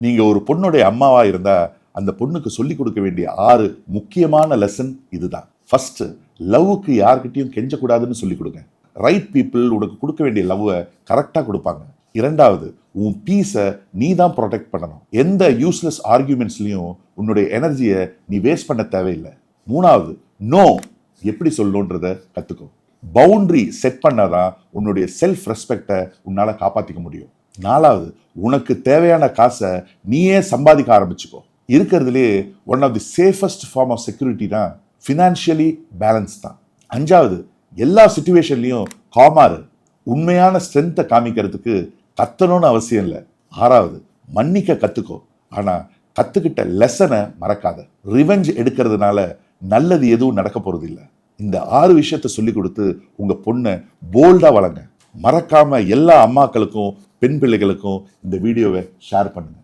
நீங்க ஒரு பொண்ணுடைய அம்மாவா இருந்தா அந்த பொண்ணுக்கு சொல்லிக் கொடுக்க வேண்டிய 6 முக்கியமான லெசன் இதுதான். ஃபர்ஸ்ட், லவ்வுக்கு யார்கிட்டயும் கெஞ்சக்கூடாதுன்னு சொல்லிக் கொடுங்க. ரைட் பீப்புள் உனக்கு கொடுக்க வேண்டிய லவ்வை கரெக்டா கொடுப்பாங்க. இரண்டாவது, உன் பீஸை நீ தான் ப்ரொடெக்ட் பண்ணணும். எந்த யூஸ்லெஸ் ஆர்கியூமெண்ட்ஸ்லயும் உன்னுடைய எனர்ஜியை நீ வேஸ்ட் பண்ண தேவையில்லை. மூணாவது, நோ எப்படி சொல்லணுன்றத கத்துக்கோ. பவுண்டரி செட் பண்ணாதான் உன்னுடைய செல்ஃப் ரெஸ்பெக்டை உன்னால காப்பாத்திக்க முடியும். நாலாவது, உனக்கு தேவையான காசை நீயே சம்பாதிக்க ஆரம்பிச்சுக்கோ. இருக்கிறதுலே one of the safest form of security தான் ஃபினான்ஷியலி பேலன்ஸ் தான். அஞ்சாவது, எல்லா சிச்சுவேஷன்லையும் காமாறு. உண்மையான ஸ்ட்ரென்த்தை காமிக்கிறதுக்கு கத்தணும்னு அவசியம் இல்லை. ஆறாவது, மன்னிக்க கத்துக்கோ. ஆனா கத்துக்கிட்ட லெசனை மறக்காத. ரிவெஞ்ச் எடுக்கிறதுனால நல்லது எதுவும் நடக்க போறது இல்லை. இந்த 6 விஷயத்தை சொல்லி கொடுத்து உங்க பொண்ணை போல்டா வளங்க. மறக்காம எல்லா அம்மாக்களுக்கும் பெண் பிள்ளைகளுக்கும் இந்த வீடியோவை ஷேர் பண்ணுங்க.